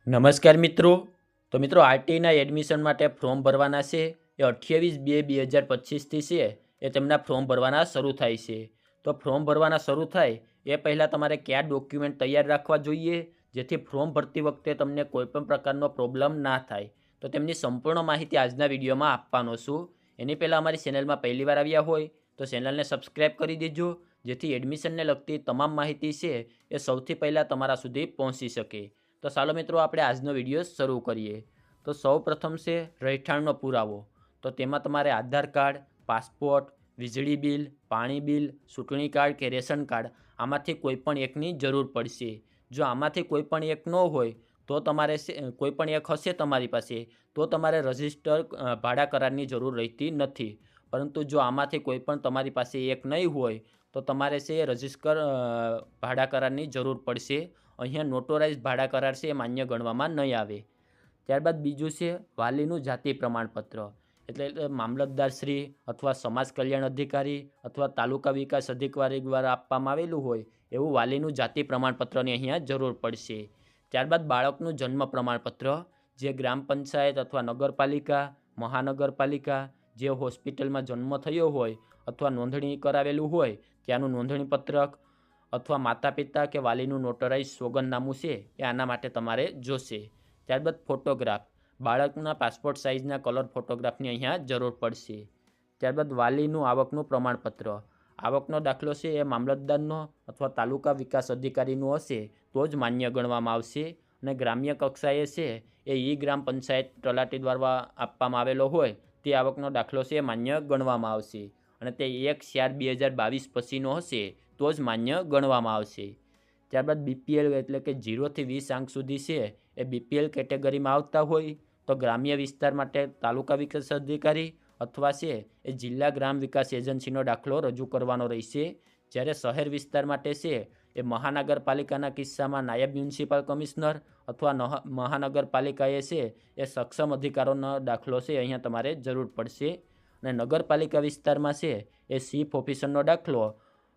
નમસ્કાર મિત્રો. તો મિત્રો આરટીના એડમિશન માટે ફોર્મ ભરવાના છે એ 28/2/2025થી છે એ તેમના ફોર્મ ભરવાના શરૂ થાય છે. તો ફોર્મ ભરવાના શરૂ થાય એ પહેલાં તમારે કયા ડોક્યુમેન્ટ તૈયાર રાખવા જોઈએ જેથી ફોર્મ ભરતી વખતે તમને કોઈપણ પ્રકારનો પ્રોબ્લેમ ના થાય. તો તેમની સંપૂર્ણ માહિતી આજના વિડીયોમાં આપવાનો છું. એની પહેલાં અમારી ચેનલમાં પહેલીવાર આવ્યા હોય તો ચેનલને સબસ્ક્રાઈબ કરી દેજો જેથી એડમિશનને લગતી તમામ માહિતી છે એ સૌથી પહેલાં તમારા સુધી પહોંચી શકે. તો ચાલો મિત્રો આપણે આજનો વિડીયો શરૂ કરીએ. તો સૌ પ્રથમ છે રહેઠાણનો પુરાવો. તો તેમાં તમારે આધાર કાર્ડ, પાસપોર્ટ, વીજળી બિલ, પાણી બિલ, ચૂંટણી કાર્ડ કે રેશન કાર્ડ આમાંથી કોઈપણ એકની જરૂર પડશે. જો આમાંથી કોઈપણ એક ન હોય તો તમારે કોઈપણ એક હશે તમારી પાસે તો તમારે રજિસ્ટર ભાડા કરારની જરૂર રહેતી નથી. પરંતુ જો આમાંથી કોઈપણ તમારી પાસે એક નહીં હોય તો તમારે છે રજિસ્ટર ભાડા કરારની જરૂર પડશે. અહીંયા નોટોરાઇઝ ભાડા કરાર છે એ માન્ય ગણવામાં નહીં આવે. ત્યારબાદ બીજું છે વાલીનું જાતિ પ્રમાણપત્ર. એટલે મામલતદાર શ્રી અથવા સમાજ કલ્યાણ અધિકારી અથવા તાલુકા વિકાસ અધિકારી દ્વારા આપવામાં આવેલું હોય એવું વાલીનું જાતિ પ્રમાણપત્રની અહીંયા જરૂર પડશે. ત્યારબાદ બાળકનું જન્મ પ્રમાણપત્ર જે ગ્રામ પંચાયત અથવા નગરપાલિકા, મહાનગરપાલિકા જે હોસ્પિટલમાં જન્મ થયો હોય અથવા નોંધણી કરાવેલું હોય ત્યાંનું નોંધણી પત્રક અથવા માતા પિતા કે વાલીનું નોટરાઇઝ સોગંદનામું છે એ આના માટે તમારે જોશે. ત્યારબાદ ફોટોગ્રાફ, બાળકના પાસપોર્ટ સાઇઝના કલર ફોટોગ્રાફની અહીંયા જરૂર પડશે. ત્યારબાદ વાલીનું આવકનું પ્રમાણપત્ર. આવકનો દાખલો છે એ મામલતદારનો અથવા તાલુકા વિકાસ અધિકારીનું હશે તો જ માન્ય ગણવામાં આવશે. અને ગ્રામ્ય કક્ષાએ છે એ ગ્રામ પંચાયત તલાટી દ્વારા આપવામાં આવેલો હોય તે આવકનો દાખલો છે એ માન્ય ગણવામાં આવશે. અને તે 1/4/2022 પછીનો હશે તો જ માન્ય ગણવામાં આવશે. ત્યારબાદ બીપીએલ એટલે કે 0થી 20 આંક સુધી છે એ બીપીએલ કેટેગરીમાં આવતા હોય તો ગ્રામ્ય વિસ્તાર માટે તાલુકા વિકાસ અધિકારી અથવા છે એ જિલ્લા ગ્રામ વિકાસ એજન્સીનો દાખલો રજૂ કરવાનો રહેશે. જ્યારે શહેર વિસ્તાર માટે છે એ મહાનગરપાલિકાના કિસ્સામાં નાયબ મ્યુનિસિપલ કમિશનર અથવા મહાનગરપાલિકાએ છે એ સક્ષમ અધિકારોનો દાખલો છે અહીંયા તમારે જરૂર પડશે. અને નગરપાલિકા વિસ્તારમાં છે એ ચીફ ઓફિસરનો દાખલો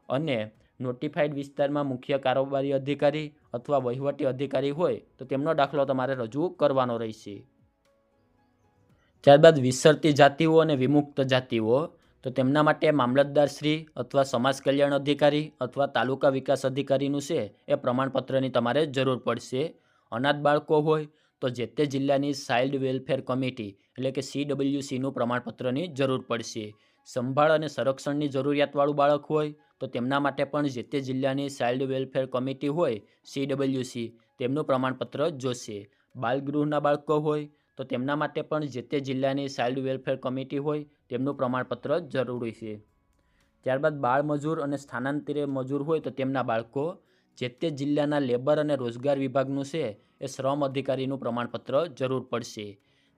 અને નોટિફાઈડ વિસ્તારમાં મુખ્ય કારોબારી અધિકારી અથવા વહીવટી અધિકારી હોય તો તેમનો દાખલો તમારે રજૂ કરવાનો રહેશે. ત્યારબાદ વિસરતી જાતિઓ અને વિમુક્ત જાતિઓ. તો તેમના માટે મામલતદાર શ્રી અથવા સમાજ કલ્યાણ અધિકારી અથવા તાલુકા વિકાસ અધિકારીનું છે એ પ્રમાણપત્રની તમારે જરૂર પડશે. અનાથ બાળકો હોય તો જે તે જિલ્લાની ચાઇલ્ડ વેલફેર કમિટી એટલે કે CWCનું પ્રમાણપત્રની જરૂર પડશે. સંભાળ અને સંરક્ષણની જરૂરિયાતવાળું બાળક હોય તો તેમના માટે પણ જે તે જિલ્લાની ચાઇલ્ડ વેલફેર કમિટી હોય CWC તેમનું પ્રમાણપત્ર જોશે. બાલગૃહના બાળકો હોય તો તેમના માટે પણ જે તે જિલ્લાની ચાઇલ્ડ વેલફેર કમિટી હોય તેમનું પ્રમાણપત્ર જરૂરી છે. ત્યારબાદ બાળ મજૂર અને સ્થાનાંતરિત મજૂર હોય તો તેમના બાળકો જે તે જિલ્લાના લેબર અને રોજગાર વિભાગનું છે એ શ્રમ અધિકારીનું પ્રમાણપત્ર જરૂર પડશે.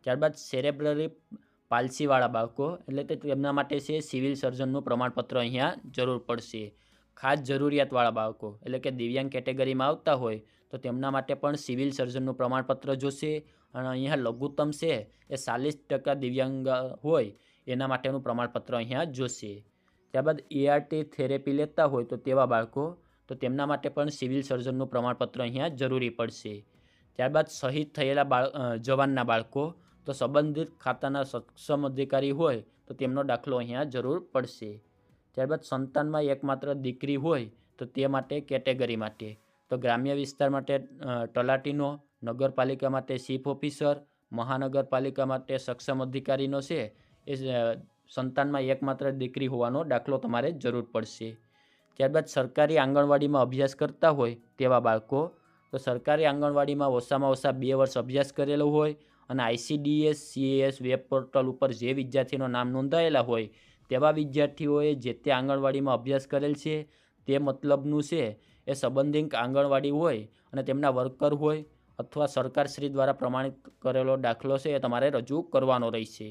ત્યારબાદ સેરેબ્રલી પાલ્સીવાળા બાળકો એટલે કે તેમના માટે છે સિવિલ સર્જનનું પ્રમાણપત્ર અહીંયા જરૂર પડશે. ખાસ જરૂરિયાતવાળા બાળકો એટલે કે દિવ્યાંગ કેટેગરીમાં આવતા હોય તો તેમના માટે પણ સિવિલ સર્જનનું પ્રમાણપત્ર જોશે. અને અહીંયા લઘુત્તમ છે એ 40% દિવ્યાંગ હોય એના માટેનું પ્રમાણપત્ર અહીંયા જોશે. ત્યારબાદ ART થેરેપી લેતા હોય તો તેવા બાળકો તો તેમના માટે પણ સિવિલ સર્જનનું પ્રમાણપત્ર અહીંયા જરૂરી પડશે. ત્યારબાદ શહીદ થયેલા જવાનના બાળકો તો સંબંધિત ખાતાના સક્ષમ અધિકારી હોય તો તેમનો દાખલો અહીંયા જરૂર પડશે. ત્યારબાદ સંતાનમાં એકમાત્ર દીકરી હોય તો તે માટે કેટેગરી માટે તો ગ્રામ્ય વિસ્તાર માટે તલાટીનો, નગરપાલિકા માટે ચીફ ઓફિસર, મહાનગરપાલિકા માટે સક્ષમ અધિકારીનો છે એ સંતાનમાં એકમાત્ર દીકરી હોવાનો દાખલો તમારે જરૂર પડશે. ત્યારબાદ સરકારી આંગણવાડીમાં અભ્યાસ કરતા હોય તેવા બાળકો તો સરકારી આંગણવાડીમાં ઓછામાં ઓછા 2 વર્ષ અભ્યાસ કરેલો હોય અને ICDS CAS વેબ પોર્ટલ ઉપર જે વિદ્યાર્થીનું નામ નોંધાયેલા હોય તેવા વિદ્યાર્થીઓએ જે તે આંગણવાડીમાં અભ્યાસ કરેલ છે તે મતલબનું છે એ સંબંધિત આંગણવાડી હોય અને તેમના વર્કર હોય અથવા સરકારશ્રી દ્વારા પ્રમાણિત કરેલો દાખલો છે એ તમારે રજૂ કરવાનો રહેશે.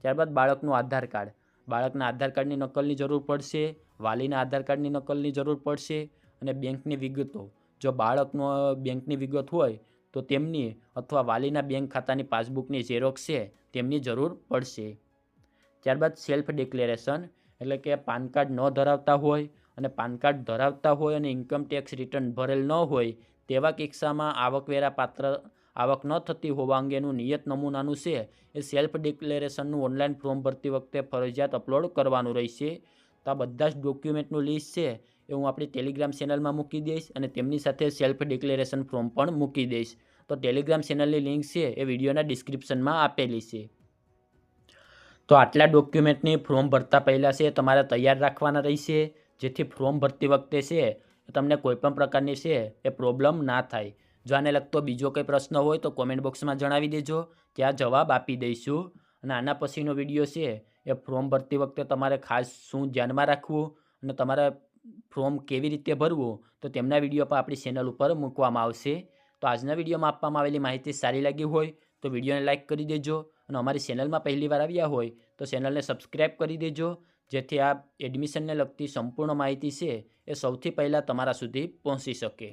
ત્યારબાદ બાળકનું આધાર કાર્ડ. બાળકના આધાર કાર્ડની નકલની જરૂર પડશે, વાલીના આધાર કાર્ડની નકલની જરૂર પડશે અને બેંકની વિગતો. જો બાળકનો બેંકની વિગત હોય તો તેમની અથવા વાલીના બેંક ખાતાની પાસબુકની ઝેરોક્ષ છે તેમની જરૂર પડશે. ત્યારબાદ સેલ્ફ ડિક્લેરેશન એટલે કે પાન કાર્ડ ન ધરાવતા હોય અને પાન કાર્ડ ધરાવતા હોય અને ઇન્કમ ટેક્સ રિટર્ન ભરેલ ન હોય તેવા કિસ્સામાં આવકવેરા પાત્ર આવક ન થતી હોવા અંગેનું નિયત નમૂનાનું છે એ સેલ્ફ ડિક્લેરેશનનું ઓનલાઈન ફોર્મ ભરતી વખતે ફરજિયાત અપલોડ કરવાનું રહેશે. તો આ બધા જ ડોક્યુમેન્ટનું લિસ્ટ છે એ હું આપણી ટેલિગ્રામ ચેનલમાં મૂકી દઈશ અને તેમની સાથે સેલ્ફ ડિક્લેરેશન ફોર્મ પણ મૂકી દઈશ. તો ટેલિગ્રામ ચેનલની લિંક છે એ વિડીયોના ડિસ્ક્રિપ્શનમાં આપેલી છે. તો આટલા ડોક્યુમેન્ટની ફોર્મ ભરતા પહેલાં છે તમારે તૈયાર રાખવાના રહેશે, જેથી ફોર્મ ભરતી વખતે છે તમને કોઈપણ પ્રકારની છે એ પ્રોબ્લેમ ના થાય. જો આને લગતો બીજો કંઈ પ્રશ્ન હોય તો કોમેન્ટ બોક્સમાં જણાવી દેજો, ત્યાં જવાબ આપી દઈશું. અને આના પછીનો વિડીયો છે એ ફોર્મ ભરતી વખતે તમારે ખાસ શું ધ્યાનમાં રાખવું અને તમારે ફોર્મ કેવી રીતે ભરવું તો તેમના વિડીયો પણ આપણી ચેનલ ઉપર મૂકવામાં આવશે. તો આજના વિડીયોમાં આપવામાં આવેલી માહિતી સારી લાગી હોય તો વિડીયોને લાઇક કરી દેજો અને અમારી ચેનલમાં પહેલીવાર આવ્યા હોય તો ચેનલને સબસ્ક્રાઈબ કરી દેજો, જેથી આ એડમિશનને લગતી સંપૂર્ણ માહિતી છે એ સૌથી પહેલાં તમારા સુધી પહોંચી શકે.